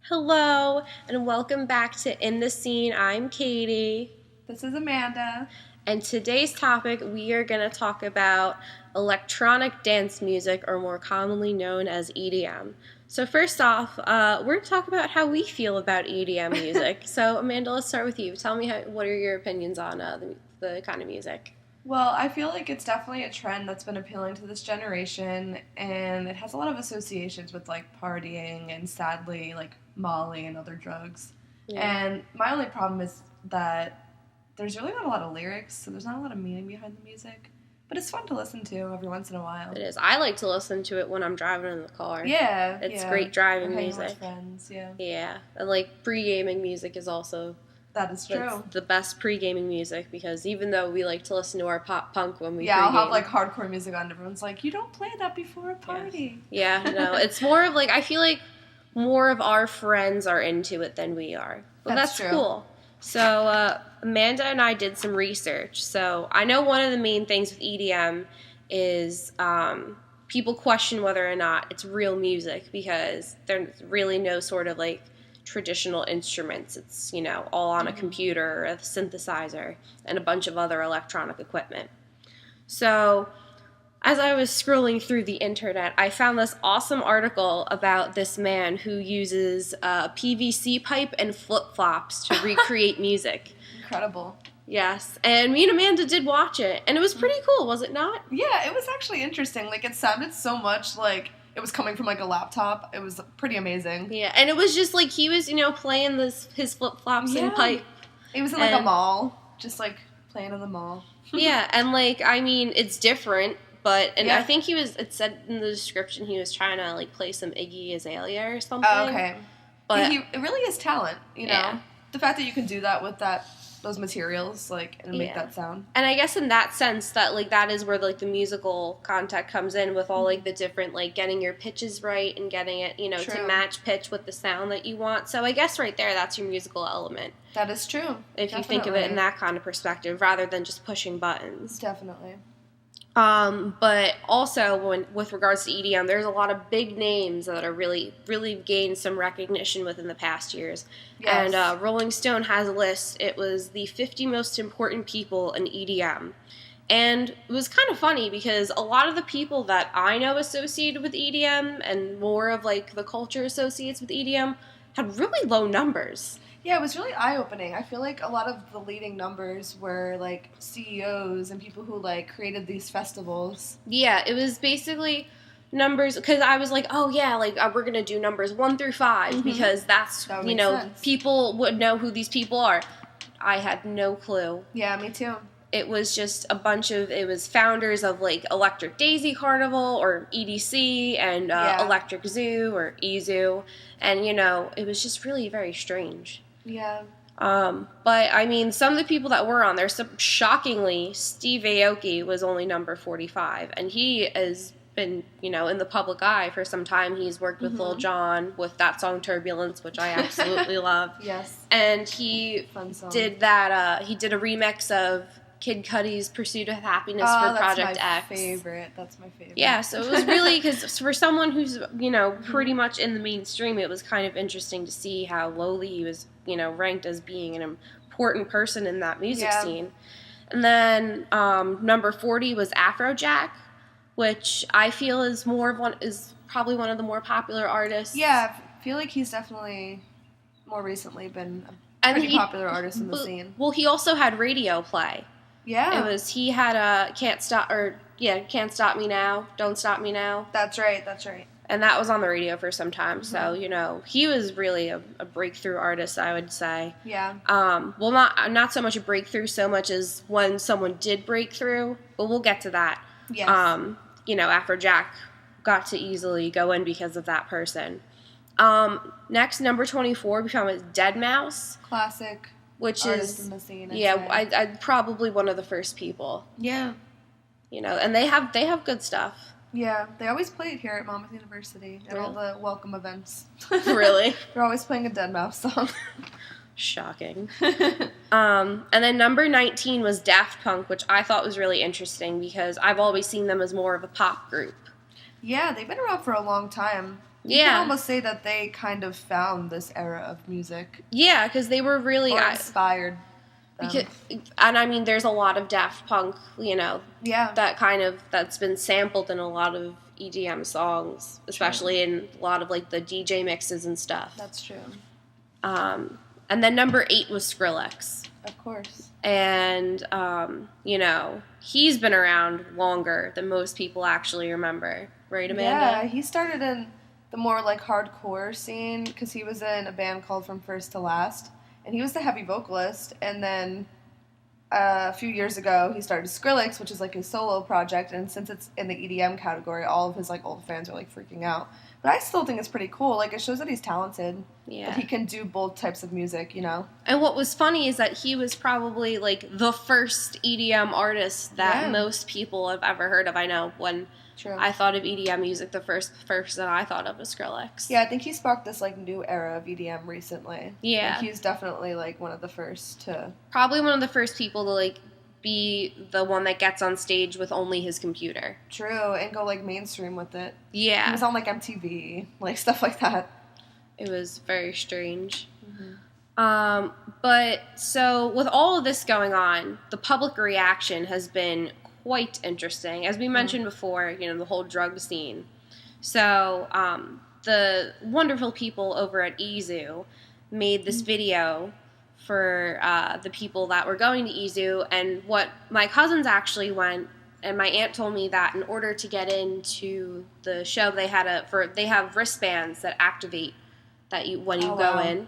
Hello, and welcome back to In the Scene. I'm Katie. This is Amanda. And today's topic, we are going to talk about electronic dance music, or more commonly known as EDM. So first off, we're going to talk about how we feel about EDM music. So Amanda, let's start with you. Tell me what are your opinions on the kind of music? Well, I feel like it's definitely a trend that's been appealing to this generation, and it has a lot of associations with like partying and sadly like Molly and other drugs. Yeah. And my only problem is that there's really not a lot of lyrics, so there's not a lot of meaning behind the music. But it's fun to listen to every once in a while. It is. I like to listen to it when I'm driving in the car. Yeah, It's great driving or hanging music. with friends, yeah. Yeah, and like pre-gaming music is also That is true. the best pre-gaming music, because even though we like to listen to our pop punk when we I'll pre-game, have like hardcore music on, and everyone's like, you don't play that before a party. Yeah, no, it's more of like, I feel like more of our friends are into it than we are. Well, that's true. cool. So Amanda and I did some research. So I know one of the main things with EDM is people question whether or not it's real music, because there's really no sort of like traditional instruments. It's, all on a computer or a synthesizer and a bunch of other electronic equipment. So as I was scrolling through the internet, I found this awesome article about this man who uses a PVC pipe and flip-flops to recreate music. Incredible. Yes, and me and Amanda did watch it, and it was pretty cool, was it not? Yeah, it was actually interesting. Like, it sounded so much like it was coming from, like, a laptop. It was pretty amazing. Yeah, and it was just, like, he was, playing his flip-flops and pipe. It was in, like, a mall. Just, like, playing in the mall. Yeah, and, like, I mean, it's different, but, and Yeah. I think it said in the description he was trying to, like, play some Iggy Azalea or something. Oh, okay. But it really is talent, you know? Yeah. The fact that you can do that with those materials, like, and make that sound. And I guess in that sense, that like that is where like the musical contact comes in, with all like the different, like, getting your pitches right and getting it, True. to match pitch with the sound that you want. So I guess right there, that's your musical element. That is true. If you think of it in that kind of perspective, rather than just pushing buttons. Definitely. But also, with regards to EDM, there's a lot of big names that are really, really gained some recognition within the past years. Yes. And Rolling Stone has a list. It was the 50 most important people in EDM. And it was kind of funny, because a lot of the people that I know associated with EDM, and more of like the culture associates with EDM, had really low numbers. Yeah, it was really eye-opening. I feel like a lot of the leading numbers were, like, CEOs and people who, like, created these festivals. Yeah, it was basically numbers, because I was like, oh, yeah, like, we're going to do numbers 1 through 5, because that's, That would make sense. people would know who these people are. I had no clue. Yeah, me too. It was just it was founders of, like, Electric Daisy Carnival, or EDC, and Electric Zoo, or EZoo, and, it was just really very strange. Yeah. But I mean, some of the people that were on there, shockingly, Steve Aoki was only number 45, and he has been, in the public eye for some time. He's worked with Lil Jon with that song Turbulence, which I absolutely love. Yes. And he did that, he did a remix of Kid Cudi's Pursuit of Happiness for Project X. That's my favorite. Yeah, so it was really, because for someone who's, pretty much in the mainstream, it was kind of interesting to see how lowly he was, ranked as being an important person in that music scene. And then number 40 was Afrojack, which I feel is probably one of the more popular artists. Yeah, I feel like he's definitely more recently been a pretty popular artist in the scene. Well, he also had radio play. Yeah. He had a Can't Stop Me Now, Don't Stop Me Now. That's right. And that was on the radio for some time, so, he was really a breakthrough artist, I would say. Yeah. Well, not so much a breakthrough, so much as when someone did break through, but we'll get to that. Yes. Afrojack got to easily go in because of that person. Next, number 24, we found was Deadmau5. Classic. Which artist is in the scene, I'd probably one of the first people. Yeah. And they have good stuff. Yeah, they always play it here at Monmouth University at all the welcome events. Really? They're always playing a Deadmau5 song. Shocking. And then number 19 was Daft Punk, which I thought was really interesting, because I've always seen them as more of a pop group. Yeah, they've been around for a long time. You can almost say that they kind of found this era of music. Yeah, because they were really... Or inspired them. And I mean, there's a lot of Daft Punk, Yeah. That's been sampled in a lot of EDM songs, especially in a lot of, like, the DJ mixes and stuff. That's true. And then number 8 was Skrillex. Of course. And, he's been around longer than most people actually remember. Right, Amanda? Yeah, he started in the more, like, hardcore scene because he was in a band called From First to Last. And he was the heavy vocalist. And then a few years ago, he started Skrillex, which is, like, his solo project. And since it's in the EDM category, all of his, like, old fans are, like, freaking out. But I still think it's pretty cool. Like, it shows that he's talented. Yeah. That he can do both types of music, And what was funny is that he was probably, like, the first EDM artist that most people have ever heard of. I know when I thought of EDM music, the first person I thought of was Skrillex. Yeah, I think he sparked this, like, new era of EDM recently. Yeah. Like, he's definitely, like, one of the first to... Probably one of the first people to, like, be the one that gets on stage with only his computer. True, and go, like, mainstream with it. Yeah. He was on, like, MTV, like, stuff like that. It was very strange. Mm-hmm. But, so, with all of this going on, the public reaction has been quite interesting. As we mentioned before, the whole drug scene. So, the wonderful people over at Izu made this video for the people that were going to Izu, and what my cousins actually went, and my aunt told me that in order to get into the show, they have wristbands that activate when you go in.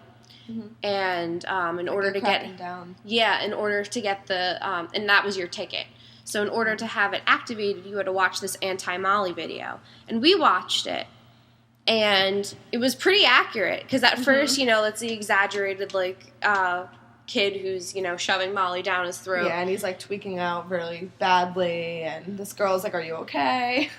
Mm-hmm. And in order to get down. Yeah, in order to get the and that was your ticket. So in order to have it activated, you had to watch this anti-Molly video. And we watched it. And it was pretty accurate. Because at first, it's the exaggerated, like, kid who's, shoving Molly down his throat. Yeah, and he's, like, tweaking out really badly. And this girl's like, are you okay?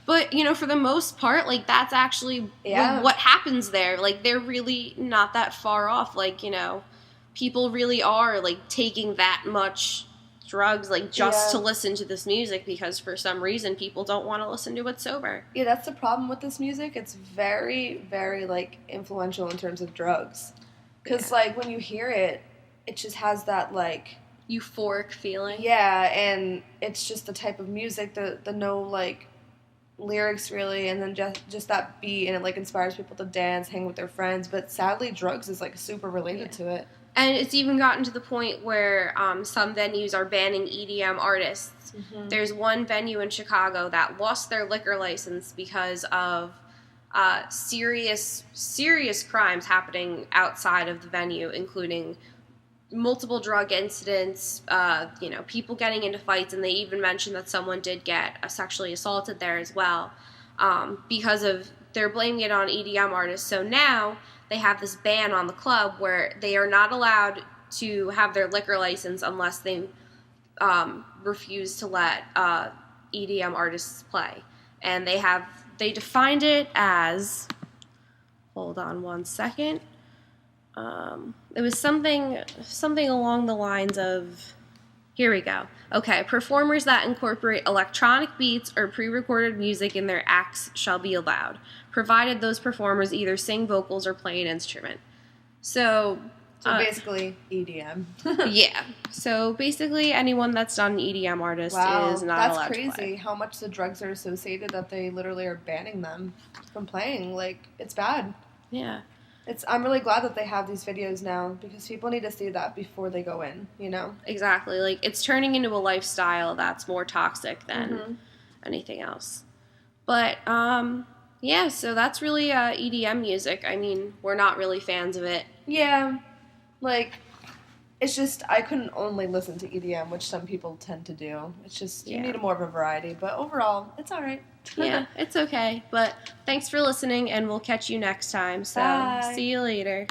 But, for the most part, like, that's actually what happens there. Like, they're really not that far off. Like, people really are, like, taking that much drugs, like, just to listen to this music because for some reason people don't want to listen to it sober. Yeah, that's the problem with this music. It's very, very, like, influential in terms of drugs. Because, like, when you hear it, it just has that, like... euphoric feeling. Yeah, and it's just the type of music, the no, like, lyrics, really, and then just that beat, and it, like, inspires people to dance, hang with their friends. But sadly, drugs is, like, super related to it. And it's even gotten to the point where some venues are banning EDM artists. Mm-hmm. There's one venue in Chicago that lost their liquor license because of serious crimes happening outside of the venue, including multiple drug incidents, people getting into fights, and they even mentioned that someone did get sexually assaulted there as well because of they're blaming it on EDM artists. So now they have this ban on the club where they are not allowed to have their liquor license unless they refuse to let EDM artists play. And they defined it as, hold on one second, it was something along the lines of, here we go. Okay, performers that incorporate electronic beats or pre-recorded music in their acts shall be allowed, provided those performers either sing vocals or play an instrument. So basically, EDM. Yeah. So basically, anyone that's not an EDM artist is not allowed to play. That's crazy how much the drugs are associated that they literally are banning them from playing. Like, it's bad. Yeah. I'm really glad that they have these videos now because people need to see that before they go in, Exactly. Like, it's turning into a lifestyle that's more toxic than anything else. But, yeah, so that's really EDM music. I mean, we're not really fans of it. Yeah. Like, it's just, I couldn't only listen to EDM, which some people tend to do. It's just, you need more of a variety. But overall, it's all right. Yeah, it's okay. But thanks for listening, and we'll catch you next time. So, See you later.